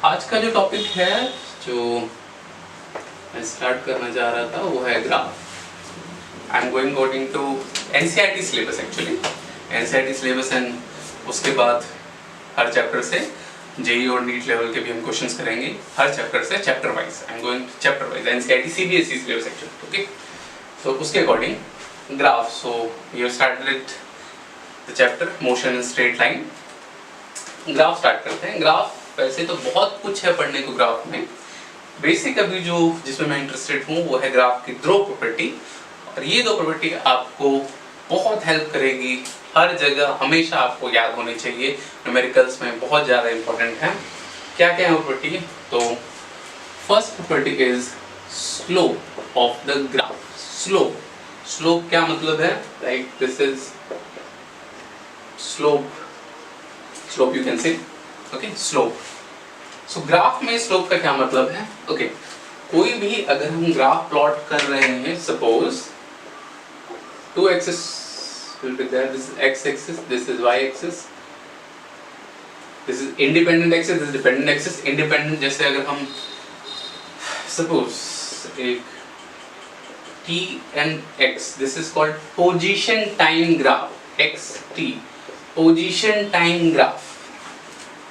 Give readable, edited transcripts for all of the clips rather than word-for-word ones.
आज का जो टॉपिक है जो मैं स्टार्ट करना चाह रहा था वो है graph. I am going according to NCERT syllabus actually, NCERT syllabus and उसके बाद हर चैप्टर से जेई और नीट लेवल के भी हम क्वेश्चंस करेंगे, हर चैप्टर से chapter wise. I am going chapter wise, NCERT CBSE syllabus actually, okay. तो उसके according graph, so you started the chapter motion in straight line. Graph start करते हैं। ग्राफ वैसे तो बहुत कुछ है पढ़ने को ग्राफ में, बेसिक अभी जो जिसमें मैं इंटरेस्टेड हूँ वो है ग्राफ की दो प्रॉपर्टी, और ये दो प्रॉपर्टी आपको बहुत हेल्प करेगी हर जगह, हमेशा आपको याद होनी चाहिए, न्यूमेरिकल्स में बहुत ज़्यादा इंपॉर्टेंट है। क्या क्या है प्रॉपर्टी? तो first property is slope of the graph. Slope, slope क्या मतलब है? Like this is slope, slope you can say, okay, slope. So graph में स्लोप का क्या मतलब है? ओके, कोई भी अगर हम ग्राफ प्लॉट कर रहे हैं, suppose two axis will be there, this is x axis, this is y axis, this is independent axis, this is dependent axis। independent जैसे अगर हम suppose एक t and x, this is called position time graph, x t position time graph।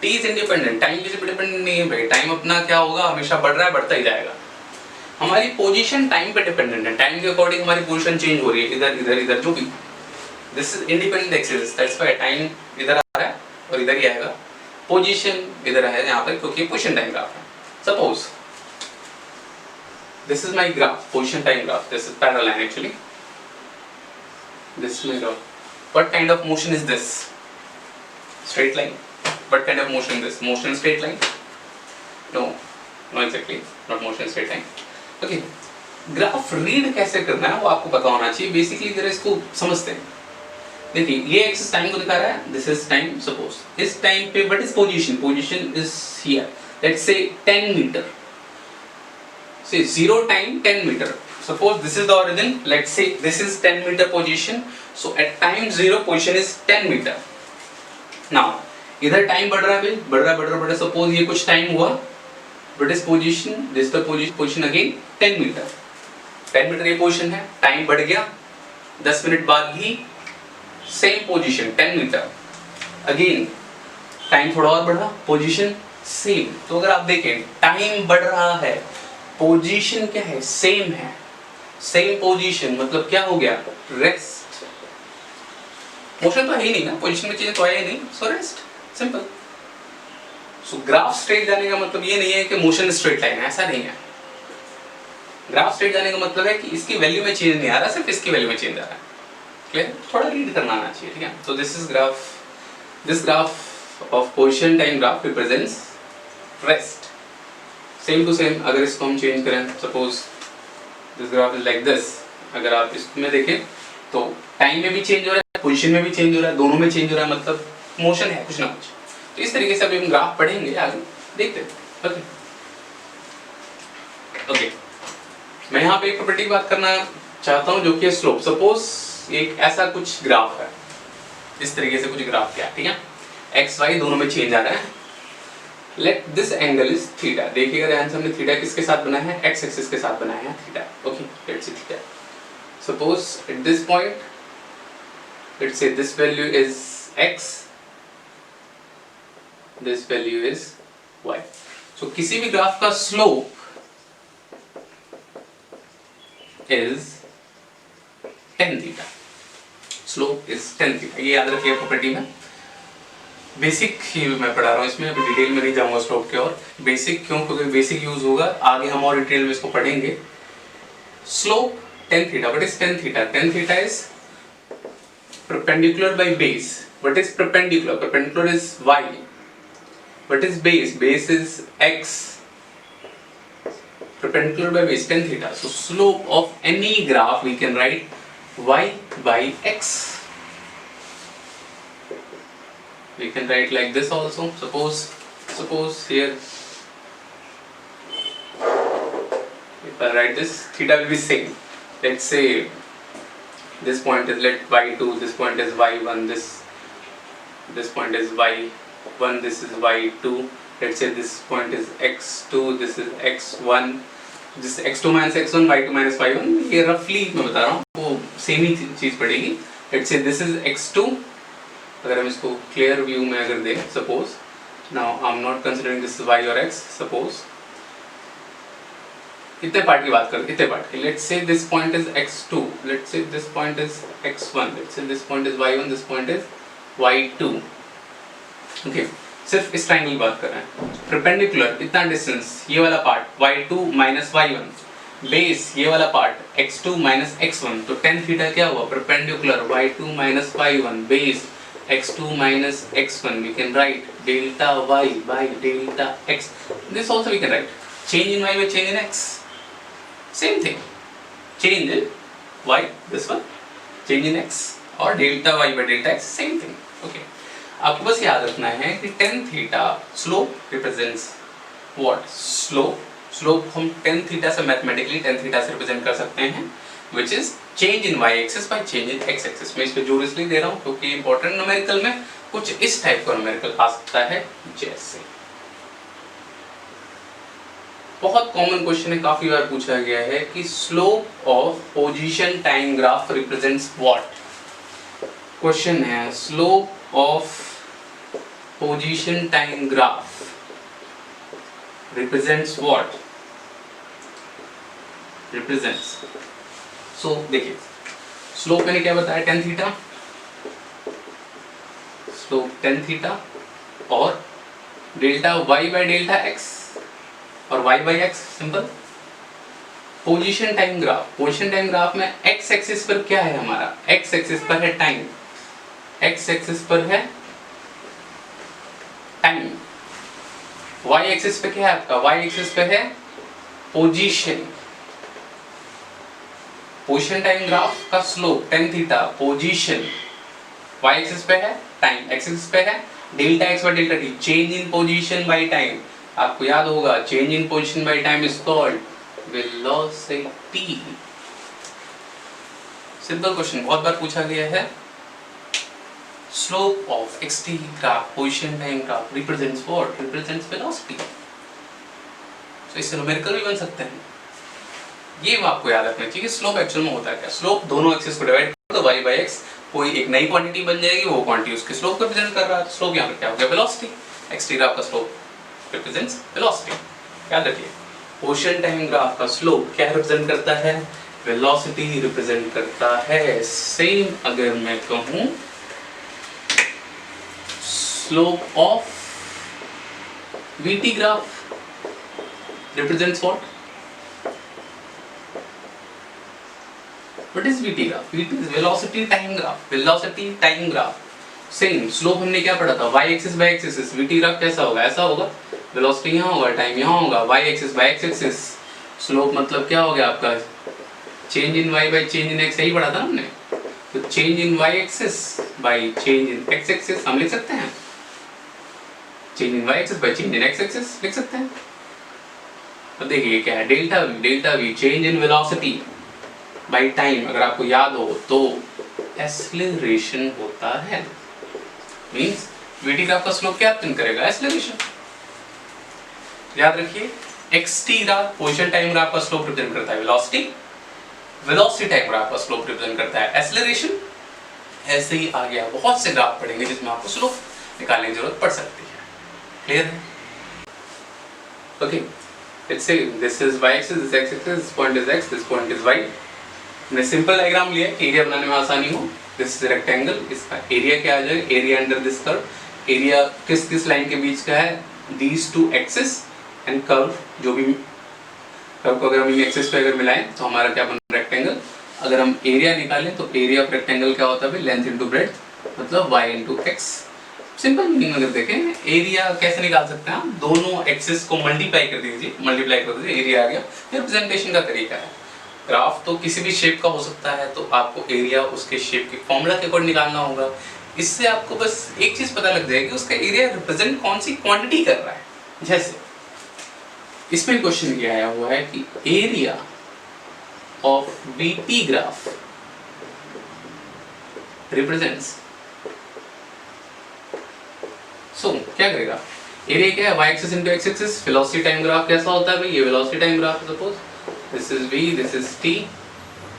t is independent, time किसी पे dependent नहीं है भाई, time अपना क्या होगा, हमेशा बढ़ रहा है, बढ़ता ही जाएगा। हमारी पोजीशन टाइम पे डिपेंडेंट है, टाइम के अकॉर्डिंग हमारी पोजीशन चेंज हो रही है, इधर इधर इधर जो भी। This is independent axis, that's why time इधर आ रहा है और इधर ही आएगा, पोजीशन इधर है यहाँ पर, क्योंकि पोजीशन टाइम ग्राफ है। Suppose this is my graph, position time graph, this is parallel line actually, this is my graph. What kind of motion is this? Straight line. What kind of motion this? Motion straight line? No, no exactly, not motion straight line. Okay, graph read कैसे करना है वो आपको पता होना चाहिए। Basically जरा इसको समझते हैं। देखिए ये एक्सिस टाइम को दिखा रहा है, दिस इज टाइम। सपोज इस टाइम पे what is position? Position is here, let's say 10 metre, say 0 time 10 metre. Suppose this is the origin, let's say this is 10 metre position, so at time 0 position is 10 metre. Now इधर time बढ़ रहा है, बढ़ रहा है, बढ़ रहा है, बढ़ रहा है। सपोज ये कुछ टाइम हुआ, बट इस position, this the position again 10 metre, 10 metre ये पोजीशन है, टाइम बढ़ गया, 10 मिनट बाद ही same position 10 metre, again time थोड़ा और बढ़ा, पोजीशन सेम। तो अगर आप देखें टाइम बढ़ रहा है, पोजीशन क्या है? सेम है, सेम पोजीशन, मतलब क्या हो गया? रेस्ट। मोशन तो है ही नहीं ना, पोजीशन में चेंज तो है ही नहीं, सो रेस्ट, सिंपल। सो ग्राफ स्ट्रेट जाने का मतलब ये नहीं है कि मोशन स्ट्रेट लाइन है, ऐसा नहीं है। ग्राफ स्ट्रेट जाने का मतलब है कि इसकी वैल्यू में चेंज नहीं आ रहा, सिर्फ इसकी वैल्यू में चेंज आ रहा है। क्लियर? थोड़ा रीड करना आना चाहिए, ठीक है। So this is graph, this graph of position time graph represents rest. Same to same अगर इसको हम चेंज करें, suppose this graph is like this, अगर आप इसमें देखें तो टाइम में भी चेंज हो रहा है, पोजीशन में भी चेंज हो रहा है, दोनों में चेंज हो रहा है, मतलब मोशन है कुछ ना कुछ। तो इस तरीके से अभी हम ग्राफ पढ़ेंगे, आगे देखते हैं। ओके ओके, मैं यहाँ पे एक प्रॉपर्टी की बात करना चाहता हूँ जो कि है स्लोप। सपोज एक ऐसा कुछ ग्राफ है, इस तरीके से कुछ ग्राफ क्या, ठीक है, एक्स वाई दोनों में चेंज आ रहा है। Let this angle is theta. देखिएगा ध्यान से, हमने थीटा किसके साथ बनाया है? एक्स एक्सिस के साथ बनाया है theta. Okay, let's C theta. Suppose at this point, let's say this value is x, this value is y। so किसी भी ग्राफ का slope is tan theta, slope is tan theta, ये याद रखिए प्रॉपर्टी में। बेसिक ही मैं पढ़ा रहा हूँ इसमें, अभी डिटेल में नहीं जाऊंगा स्लोप के। और बेसिक क्यों? क्योंकि बेसिक यूज होगा, आगे हम और डिटेल में इसको पढ़ेंगे। Slope tan theta, what is tan theta? tan theta is perpendicular by base। what is perpendicular? perpendicular is y। what is base? base is x, perpendicular by base, tan theta। so slope of any graph we can write y by x। we can write like this also। suppose here if I write this, theta will be same। let's say this point is let y2, this point is y1, this point is y1, this is y2, let's say this point is x2, this is x1, जिस x2 minus x1, y2 minus y1, ये रफली मैं बता रहा हूँ, वो same ही चीज पड़ेगी. let's say this is x2, अगर हम इसको क्लियर व्यू में अगर दें, suppose now I'm not considering this is y or x, suppose इतने पार्ट की बात करें, इतने पार्ट की. let's say this point is x2, let's say this point is x1, let's say this point is y1, this point is y2. okay, सिर्फ इस triangle की बात कर रहे हैं. परपेंडिकुलर इतना डिस्टेंस, ये वाला part y2 minus y1, base ये वाला पार्ट x2 minus x1, तो tan थीटा क्या हुआ? Perpendicular y2 minus y1 base x2 minus x1. we can write delta y by delta x. this also we can write change in y by change in x. same thing, change in y, this one, change in x, और delta y by delta x, same thing. okay, आपको बस याद रखना है कि tan theta slope represents what? Slope हम tan theta से mathematically tan theta से रिप्रेजेंट कर सकते हैं, which is change in y axis by change in x axis. मैं इस पे जोर इसलिए दे रहा हूँ क्योंकि इंपॉर्टेंट न्यूमेरिकल में कुछ इस टाइप का न्यूमेरिकल आ सकता है. जैसे बहुत कॉमन क्वेश्चन है, काफी बार पूछा गया है कि slope of position time graph represents what? Question है slope of position time graph represents what? represents. so देखिए स्लोप मैंने क्या बताया? tan theta, slope tan theta और delta y by delta x और y by x. Simple. Position time graph, position time graph में x axis पर क्या है हमारा? x एक्सिस पर है टाइम, x एक्सिस पर है टाइम. y एक्सिस पे क्या है आपका? y एक्सिस पे है पोजीशन. पोजीशन टाइम ग्राफ का slope tan theta position, y axis पे है टाइम, x एक्सिस पे है delta x by delta t, change in position by time. आपको याद होगा change in position by time is called velocity. Simple question, बहुत बार पूछा गया है. slope of xt graph, position time graph represents what? represents velocity. so इससे numerical भी बन सकते हैं. ये आपको याद रखना चाहिए. स्लोप एक्चुअल में होता है क्या? स्लोप दोनों एक्सिस को डिवाइड करो तो y by x कोई एक नई क्वांटिटी बन जाएगी, वो क्वांटिटी उसके स्लोप को रिप्रेजेंट कर रहा है. स्लोप यहाँ पे क्या हो गया? वेलोसिटी. xt ग्राफ का स्लोप रिप्रेजेंट्स वेलोसिटी. याद रखिए पोजीशन टाइम ग्राफ का स्लोप क्या रिप्रेजेंट करता है? वेलोसिटी रिप्रेजेंट करता है. सेम अगर मैं कहूँ slope of VT graph represents what? What is VT graph? VT is velocity time graph. Velocity time graph. Same. Slope हमने क्या पढ़ा था? Y axis by x axis. VT graph कैसा होगा? ऐसा होगा. Velocity यहाँ होगा, time यहाँ होगा. Y axis by x axis. Slope मतलब क्या हो गया आपका? Change in y by change in x. यही पढ़ा था हमने. तो change in y axis by change in x axis हम लिख सकते हैं. Change in y axis by change in x axis लिख सकते हैं. अब देखिए क्या है? Delta v change in velocity by time. अगर आपको याद हो तो एक्सेलरेशन होता है. मींस vt ग्राफ का स्लोप क्या रिप्रेजेंट करेगा? एक्सेलरेशन. याद रखिए xt graph position time graph का स्लोप रिप्रेजेंट करता है वेलोसिटी, वेलोसिटी टाइम ग्राफ का स्लोप रिप्रेजेंट करता है एक्सेलरेशन. ऐसे ही आ गया. बहुत से ग्राफ पढ़ेंगे जिसमें आपको स्लोप निकालने की जरूरत पड़ सकती है. Clear? Okay. Let's say this is y axis, this x axis, this point is x, this point is y. मैंने सिंपल डायग्राम लिया कि एरिया बनाने में आसानी हो. This is rectangle. इसका एरिया क्या आ जाएगा? Area under this curve. Area किस किस लाइन के बीच का है? These two axis and curve. जो भी कर्व को अगर हम इन एक्सिस पे अगर मिलाएं तो हमारा क्या बना? रेक्टेंगल. अगर हम एरिया निकालें तो एरिया ऑफ रेक्टेंगल क्या होता है? लेंथ इंटू ब्रेड्थ, मतलब y into x. Simple meaning अगर देखें एरिया कैसे निकाल सकते हैं? आप दोनों एक्सिस को मल्टीप्लाई कर दीजिए, एरिया आ गया. ये रिप्रेजेंटेशन का तरीका है. ग्राफ तो किसी भी शेप का हो सकता है, तो आपको एरिया उसके शेप के फॉर्मूला के अकॉर्डिंग निकालना होगा. इससे आपको बस एक चीज पता लग जाएगी उसका एरिया रिप्रेजेंट कौन सी क्वांटिटी कर रहा है. जैसे इसमें क्वेश्चन ये आया हुआ है कि area of VT graph represents. So क्या करेगा? एरिया क्या है, y axis into x axis. Velocity time graph कैसा होता है भाई, ये वेलोसिटी टाइम ग्राफ है, suppose this is v, this is t,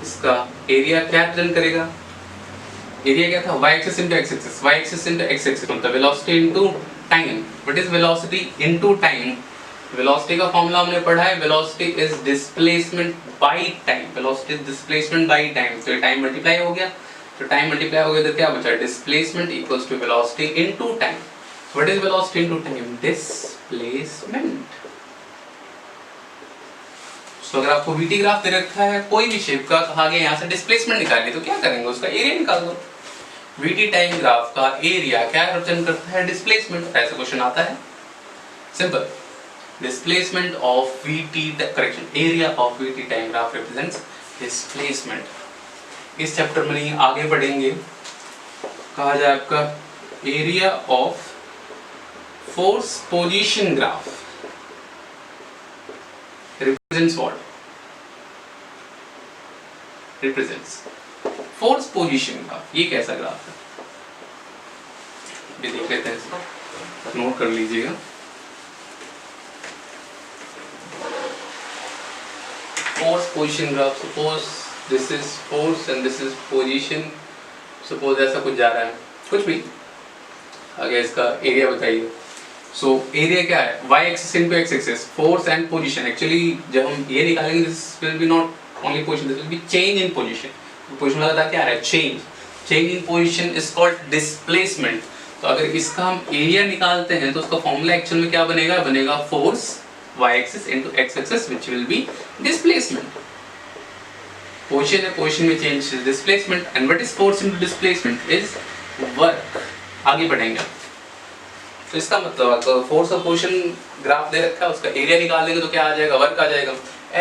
इसका एरिया क्या रिप्रेजेंट करेगा, एरिया क्या था, y axis into x axis, y axis into x axis मतलब velocity into time. What is velocity into time, velocity का formula हमने पढ़ा है, velocity is displacement by time, velocity is displacement by time. तो time multiply हो गया, तो time multiply हो गया तो क्या बचा, displacement equals to velocity into time. What is velocity into time, displacement. तो अगर आपको वीटी ग्राफ दे रखा है कोई भी शेप का, कहा गया यहाँ से डिस्प्लेसमेंट निकालिए, तो क्या करेंगे, उसका एरिया निकाल दो। वीटी टाइम ग्राफ का एरिया क्या रिप्रेजेंट करता है, डिस्प्लेसमेंट। ऐसा क्वेश्चन आता है, simple. Displacement of VT, correction, area of VT time graph represents displacement. इस चैप्टर में नहीं, आगे पढ़ेंगे, कहा जाए आपका area of force position graph represents what? Represents force position graph. ये कैसा ग्राफ है, ये देख लेते हैं, इसको नोट कर लीजिएगा। Force position graph, suppose this is force and this is position, suppose ऐसा कुछ जा रहा है, कुछ भी आगे, इसका एरिया बताइए। सो एरिया क्या है, y axis into x axis, force and position. Actually जब हम ये निकालेंगे, this will be not only position, this will be change in position. Position लगातार क्या आ रहा है, change, change in position is called displacement. तो अगर इसका हम एरिया निकालते हैं तो उसका फॉर्मूला एक्चुअल में क्या बनेगा, बनेगा force y axis into x axis which will be displacement. Position है, position में change is displacement, and what is force into displacement is work. आगे बढ़ेंगे, तो इसका मतलब अगर फोर्स और पोजीशन ग्राफ दे रखा है, उसका एरिया निकाल देंगे तो क्या आ जाएगा, वर्क आ जाएगा।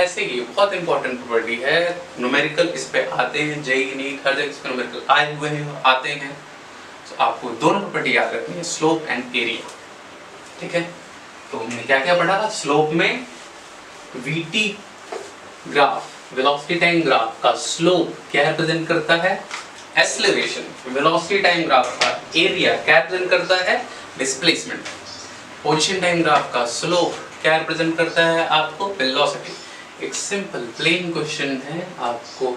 ऐसे ही बहुत इंपॉर्टेंट प्रॉपर्टी है, न्यूमेरिकल इस पे आते हैं, जेईई नीट हर जगह इस पे न्यूमेरिकल आए हुए हैं, आते हैं। तो आपको दोनों प्रॉपर्टी याद रखनी है, स्लोप एंड एरिया, ठीक है। तो हमने क्या क्या पढ़ा था, स्लोप में VT graph, velocity time graph का स्लोप क्या रिप्रेजेंट करता है, एक्सेलरेशन। वेलोसिटी टाइम ग्राफ का एरिया क्या रिप्रेजेंट करता है, डिस्प्लेसमेंट। पोजीशन टाइम ग्राफ का स्लोप क्या रिप्रेजेंट करता है, आपको वेलोसिटी। एक सिंपल प्लेन क्वेश्चन है, आपको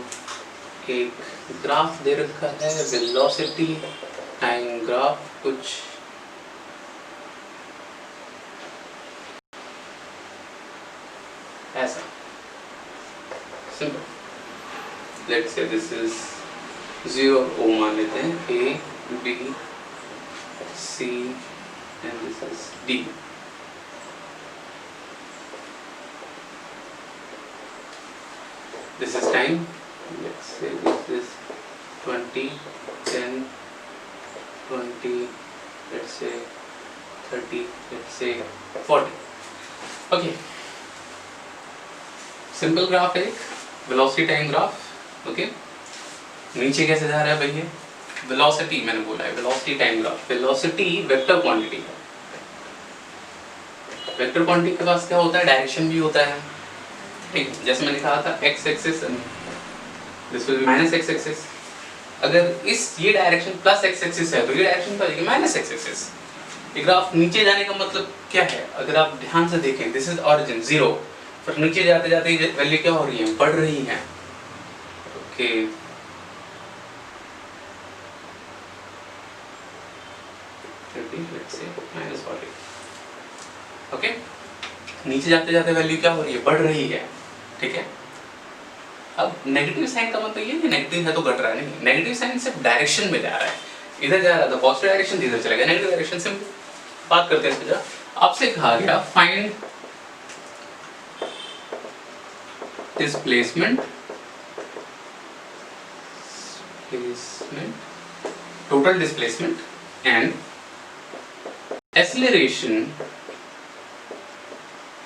एक ग्राफ दे रखा है, वेलोसिटी टाइम ग्राफ, कुछ ऐसा simple. Let's say this is 0 O मान लेते हैं, A B C and this is D। This is time, let's say this is 20, 10, 20, let's say 30, let's say 40। Okay, simple graph है, velocity time graph. Okay, नीचे कैसे जा रहा है भैया, वेलोसिटी मैंने बोला है, velocity time graph. Velocity vector quantity है, वेक्टर क्वांटिटी के पास क्या होता है, डायरेक्शन भी होता है, ठीक। जैसे मैंने कहा था x axis, this will be minus x axis. अगर इस ये डायरेक्शन प्लस x एक्सिस है तो ये डायरेक्शन क्या हो जाएगी, माइनस x एक्सिस। ये ग्राफ नीचे जाने का मतलब क्या है, अगर आप ध्यान से देखें, दिस इज ऑरिजिन 0, पर नीचे जाते जाते वैल्यू क्या हो रही है, बढ़ रही है। ओके, ओके, नीचे जाते जाते वैल्यू क्या हो रही है, बढ़ रही है, ठीक है। अब नेगेटिव साइन का मतलब ये नहीं नेगेटिव है तो घट रहा है, नहीं, नेगेटिव साइन सिर्फ डायरेक्शन में जा रहा है, इधर जा रहा था पॉजिटिव डायरेक्शन, इधर चला गया नेगेटिव डायरेक्शन। सिंपल बात करते हैं, इसमें आपसे कहा गया find displacement, total displacement and acceleration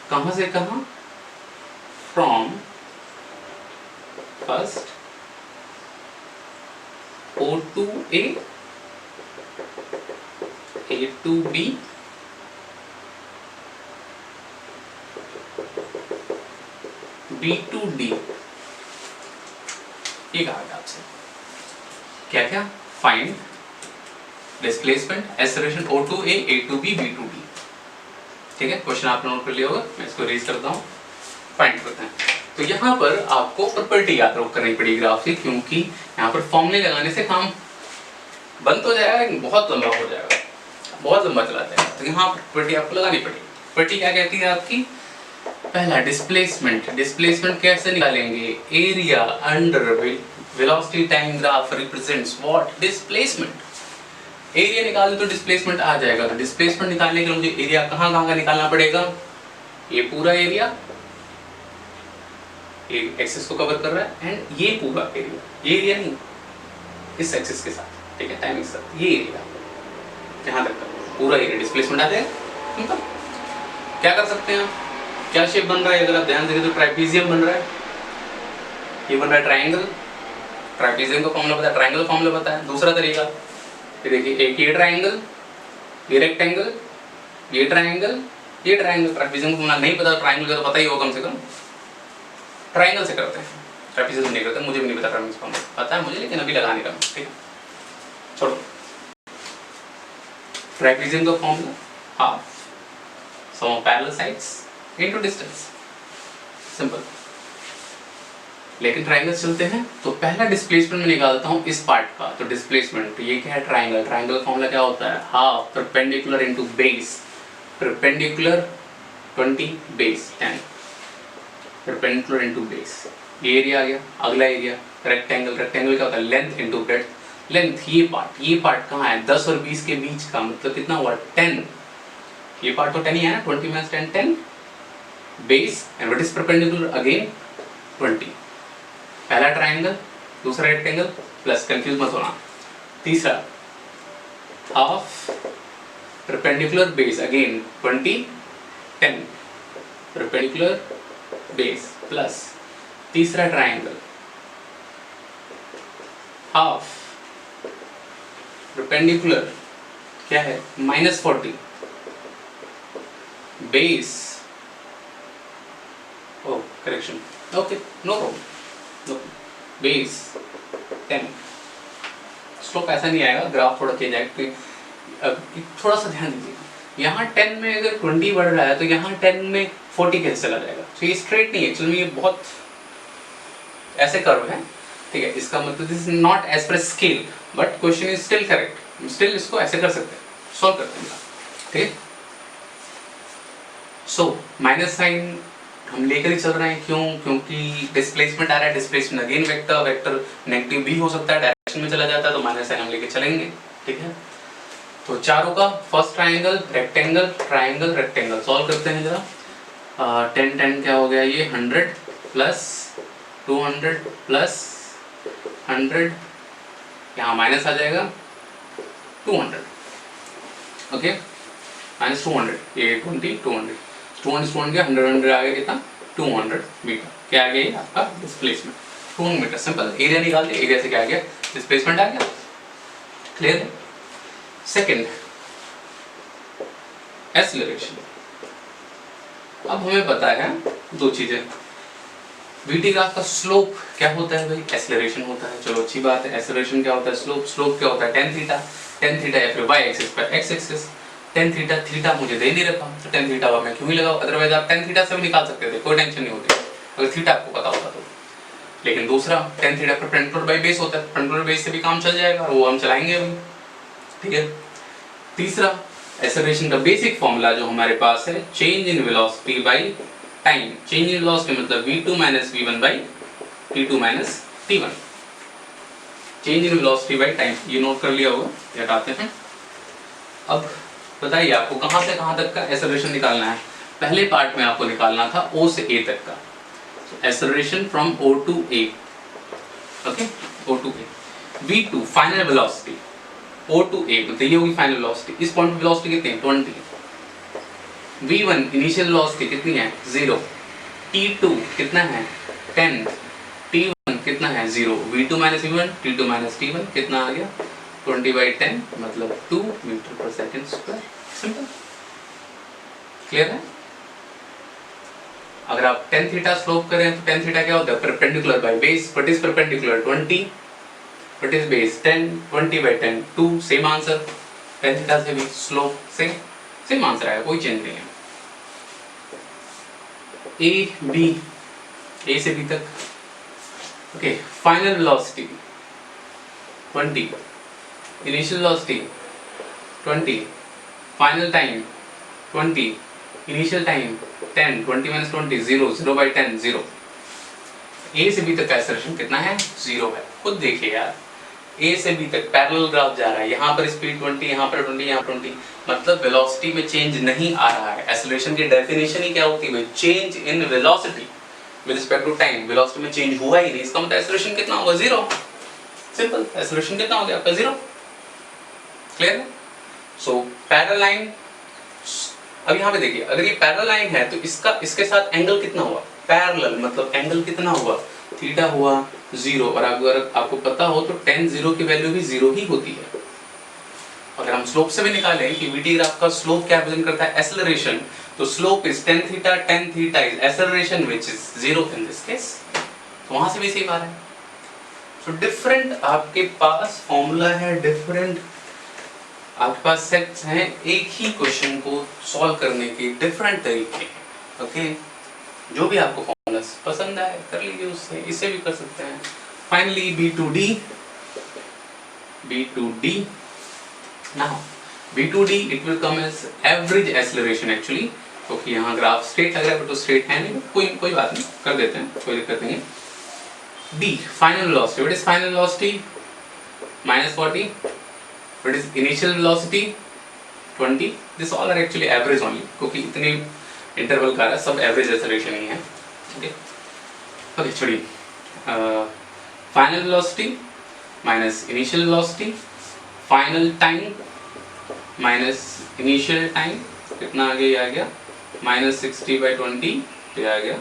कहां से कहां, from first O to A, A to B, B to D। ये कहा गया आपसे, क्या क्या, find displacement, acceleration O to A, A to B, B to D। ठीक है, क्वेश्चन आपने नोट कर लिया होगा, मैं इसको रीज करता हूँ, फाइंड करते हैं। तो यहाँ पर आपको प्रॉपर्टी याद करनी पड़ेगी ग्राफ की, क्योंकि यहाँ पर फॉर्मूले लगाने से काम बंद हो जाएगा लेकिन बहुत लंबा हो जाएगा, बहुत लंबा चला जाएगा। तो यहाँ प्रॉपर्टी आपको लगानी पड़ेगी। प्रॉपर्टी क्या कहती है आपकी? पहला डिस्प्लेसमेंट। डिस्प्लेसमेंट कैसे निकालेंगे? Area under velocity time graph represents what? Displacement. Area निकालें तो डिस्प्लेसमेंट आ जाएगा। तो डिस्प्लेसमेंट निकालने के लिए मुझे एरिया कहाँ का निकालना पड़ेगा? ये पूरा एरिया एक एक्सिस को कवर कर रहा है, एंड ये पूरा एरिया, ये एरिया नहीं, इस एक्सिस के साथ, ठीक है, टाइम के साथ, ये एरिया यहाँ तक का पूरा एरिया डिस्प्लेसमेंट आ जाएगा। मतलब क्या कर सकते हैं, क्या शेप बन रहा है? अगर आप ध्यान देखें तो ट्राइपीजियम बन रहा है, ये बन रहा है ट्राइंगल। ट्राइपीजियम का फॉर्मूला पता है, ट्राइंगल फॉर्मूला पता है। दूसरा तरीका ये देखिए, एक ये ट्राइंगल, ये रेक्टेंगल, ये ट्राइंगल, ये ट्राइंगल। ट्राइपीजियम का फॉर्मूला नहीं पता, ट्राइंगल का तो पता ही होगा कम से कम। ट्राइंगल से करते हैं, ट्राइपीजियम नहीं करते, मुझे भी नहीं पता ट्राइंगल फॉर्मूला, पता है मुझे लेकिन अभी लगा नहीं रहा, ठीक है, छोड़ो। ट्राइपीजियम का formula half sum of parallel sides into distance, simple. लेकिन ट्राइंगल चलते हैं तो पहला डिस्प्लेसमेंट में निकालता हूं इस पार्ट का। तो डिस्प्लेसमेंट ये क्या है? ट्राइंगल। ट्राइंगल का फॉर्मूला क्या होता है? Half perpendicular into base, perpendicular 20 base 10, perpendicular into base. ये एरिया आ गया। अगला एरिया रेक्टेंगल। रेक्टेंगल क्या होता है? Length into breadth. लेंथ ये पार्ट कहाँ है? 10 और 20 के बीच का, मतलब कितना हुआ? 10। ये पार्ट तो 10 ही है ना, 20 minus 10 10 base, and what is perpendicular? Again 20। पहला ट्राइंगल, दूसरा रेक्टेंगल, प्लस, कंफ्यूज मत होना। तीसरा half perpendicular base, again 20 10 perpendicular base, plus तीसरा ट्राइंगल हाफ परपेंडिकुलर क्या है? -40 base, oh correction, okay no problem, base 10। Slope ऐसा नहीं आएगा, ग्राफ थोड़ा चेंज आएगा। अब थोड़ा सा ध्यान दीजिएगा, यहाँ 10 में अगर 20 बढ़ रहा है तो यहाँ 10 में 40 कैसे चला जाएगा? तो ये स्ट्रेट नहीं है, एक्चुअली ये बहुत ऐसे कर्व है, ठीक है। इसका मतलब this is not as per scale, but question is still correct. Still इसको ऐसे कर सकते हैं, सॉल्व करते हैं, ठीक है। सो माइनस साइन हम लेकर ही चल रहे हैं, क्यों? क्योंकि डिस्प्लेसमेंट आ रहा है। Displacement again vector, vector negative भी हो सकता है, डायरेक्शन में चला जाता है, तो माइनस साइन हम लेके चलेंगे, ठीक है। तो चारों का first triangle, rectangle, triangle, rectangle solve करते हैं जरा। 10 10 क्या हो गया? ये 100 प्लस 200 प्लस 100, यहाँ माइनस आ जाएगा 200, ओके, माइनस 200, ये 20 200 200 गया, 100 100 आ गया, कितना? 200 मीटर। क्या आ गया? ये आपका डिस्प्लेसमेंट 200 मीटर। सिंपल, एरिया निकाल दिया, एरिया से क्या आ गया? डिस्प्लेसमेंट आ गया। क्लियर है? Second, acceleration. अब हमें पता है दो चीजें। वीटी ग्राफ का स्लोप क्या होता है भाई? एक्सीलरेशन होता है। चलो अच्छी बात है। एक्सीलरेशन क्या होता है? स्लोप। स्लोप क्या होता है? tan theta. tan थीटा या फिर y एक्सिस पर x axis. tan theta, theta मुझे दे नहीं रखा तो tan थीटा मैं क्यों ही लगाऊं? अदरवाइज आप tan थीटा से भी निकाल सकते थे, कोई टेंशन नहीं होती अगर थीटा आपको पता होता तो। लेकिन दूसरा tan theta perpendicular by base होता है, परपेंडिकुलर बेस से भी काम चल जाएगा, वो हम चलाएंगे अभी, ठीक है। तीसरा, एक्सीलरेशन का बेसिक फॉर्मूला जो हमारे पास है, change in velocity by time. Change in velocity मतलब v2 minus v1 by t2 minus t1। Change in velocity by time, ये नोट कर लिया होगा, ये हटाते हैं। अब बताइए आपको कहां से कहां तक का एक्सीलरेशन निकालना है? पहले पार्ट में आपको निकालना था O से A तक का, acceleration from O to A, okay, O to A। v2 final velocity, O to A मतलब ये होगी फाइनल वेलोसिटी। इस पॉइंट पे वेलोसिटी कितनी है? 20। v1 इनिशियल वेलोसिटी कितनी है? 0। t2 कितना है? 10। t1 कितना है? 0। v2 minus v1, t2 minus t1 कितना आ गया? 20/10 मतलब 2 मीटर पर सेकंड स्क्वायर। सिंपल, क्लियर है? अगर आप tan थीटा स्लोप करें तो tan थीटा क्या होता है? Perpendicular by base. What is perpendicular? 20। What is base? 10। 20/10 2, same answer. tan theta से भी स्लोप सेम आंसर आएगा, कोई चेंज नहीं है, ए से बी तक, okay, final velocity 20, initial velocity 20, final time 20, initial time 10, 20 minus 20 0, 0 by 10 0। ए से बी तक का एक्सेलरेशन कितना है? 0 है। खुद देखिए यार, ए से बी तक पैरेलल ग्राफ जा रहा है, यहाँ पर स्पीड 20, यहाँ पर 20, यहाँ पर 20, मतलब वेलोसिटी में चेंज नहीं आ रहा है। एक्सेलरेशन की डेफिनेशन ही क्या होती है? Change in velocity with respect to time. Velocity में चेंज हुआ ही नहीं, इसका मतलब एक्सेलरेशन कितना होगा? 0। सिंपल, एक्सेलरेशन कितना हो गया आपका? 0। क्लियर है? सो पैरेलल लाइन, अब यहाँ पे देखिए, अगर ये पैरेलल लाइन है तो इसका इसके साथ एंगल कितना हुआ? पैरेलल मतलब एंगल कितना हुआ? थीटा हुआ 0। और अगर आपको पता हो तो tan 0 की वैल्यू भी 0 ही होती है। अगर हम स्लोप से भी निकालें कि VT ग्राफ का स्लोप क्या रिप्रेजेंट करता है? एक्सेलरेशन। तो slope is tan theta is acceleration which is 0 in this case. तो वहां से भी सेम आ रहा है। सो डिफरेंट आपके पास फॉर्मूला है, डिफरेंट आपके पास सेट्स हैं, एक ही क्वेश्चन को सॉल्व करने के डिफरेंट तरीके। ओके, जो भी आपको फॉर्मूला पसंद आए कर लीजिए उससे, इससे भी कर सकते हैं। Finally B2D now B2D it will come as average acceleration actually, क्योंकि यहाँ ग्राफ स्ट्रेट लग रहा है, बट तो स्ट्रेट है नहीं, कोई बात नहीं, कर देते हैं, कोई दिक्कत नहीं है। D final velocity, what is final velocity? -40, what is initial velocity 20, this all are actually average only, क्योंकि इतने इंटरवल का सब एवरेज एक्सेलरेशन ही है। ओके छोड़िए, final velocity minus initial velocity, final time minus initial time, कितना आगे आ गया? -60/20, ये आ गया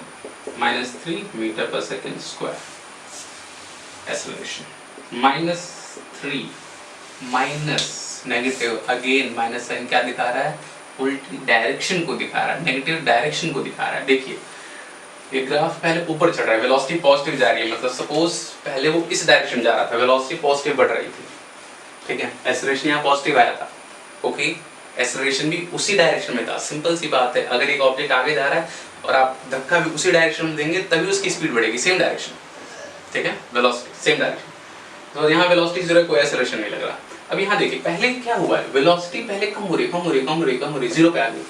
-3 metre per second square acceleration. -3 minus negative, again minus sign क्या दिखा रहा है? उल्टी डायरेक्शन को दिखा रहा है, नेगेटिव डायरेक्शन को दिखा रहा है। देखिए ये ग्राफ पहले ऊपर चढ़ रहा है, वेलोसिटी पॉजिटिव जा रही है, मतलब सपोज पहले वो इस डायरेक्शन जा रहा था, वेलोसिटी पॉजिटिव बढ़ रही थी, ठीक है, एक्सेलरेशन यहाँ पॉजिटिव आया था, ओके, एक्सेलरेशन भी उसी डायरेक्शन में था। सिंपल सी बात है, अगर एक ऑब्जेक्ट आगे जा रहा है और आप धक्का भी उसी डायरेक्शन में देंगे तभी उसकी स्पीड बढ़ेगी, सेम डायरेक्शन, ठीक है, वेलोसिटी सेम डायरेक्शन। तो यहाँ वेलोसिटी 0, कोई एक्सेलरेशन नहीं लग रहा। अब यहाँ देखिए पहले क्या हुआ है, वेलोसिटी पहले कम हो रही 0 पे आ गई।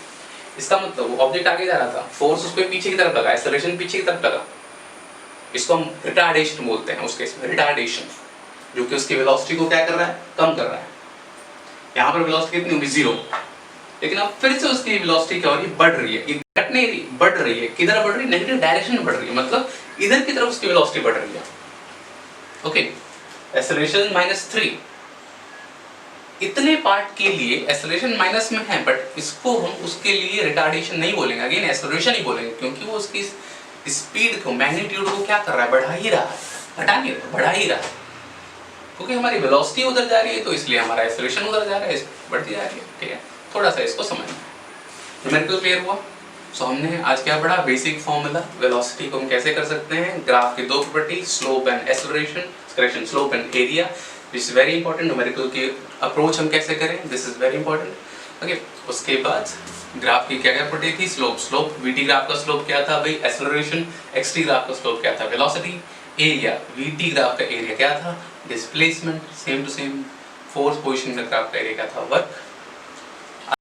इसका मतलब वो ऑब्जेक्ट आगे जा रहा था, फोर्स उसके पीछे की तरफ लगा, एक्सेलरेशन पीछे की तरफ लगा, इसको हम रिटार्डेशन बोलते हैं। उसके इसमें रिटार्डेशन, जो कि उसकी वेलोसिटी को क्या कर रहा है? कम कर रहा है। यहाँ पर वेलोसिटी कितनी होगी? 0, लेकिन अब फिर से उसकी वेलोसिटी क्या हो रही है? बढ़ रही है, घट नहीं रही, बढ़ रही है। किधर बढ़ रही है? नेगेटिव डायरेक्शन में बढ़ रही है, मतलब इधर की तरफ उसकी वेलोसिटी बढ़ रही है। ओके, एक्सेलरेशन -3, इतने पार्ट के लिए एक्सेलरेशन माइनस में है, बट इसको हम उसके लिए रिटार्डेशन नहीं बोलेंगे, अगेन एक्सेलरेशन ही बोलेंगे, क्योंकि वो उसकी स्पीड को, मैग्नीट्यूड को क्या कर रहा है? बढ़ा ही रहा है, घटा नहीं रहा, बढ़ा ही रहा है। क्योंकि हमारी वेलोसिटी उधर जा रही है तो इसलिए हमारा एक्सेलरेशन उधर जा रहा है, बढ़ती जा रही है, ठीक है। थोड़ा सा इसको समझना है। न्यूमेरिकल क्लियर हुआ? सो हमने आज क्या पढ़ा? बेसिक फॉर्मूला, वेलोसिटी को हम कैसे कर सकते हैं, ग्राफ की दो property, slope and acceleration, correction slope and area, this is very important. Numerical की अप्रोच हम कैसे करें, दिस इज वेरी इंपॉर्टेंट। ओके, उसके बाद ग्राफ की क्या क्या प्रॉपर्टी थी? स्लोप वीटी ग्राफ का स्लोप क्या था भाई? एक्सेलरेशन। एक्सटी ग्राफ का स्लोप क्या था? वेलोसिटी। एरिया, वीटी ग्राफ का एरिया क्या था? Displacement. Same to same force position का ग्राफ का एरिया क्या था? वर्क।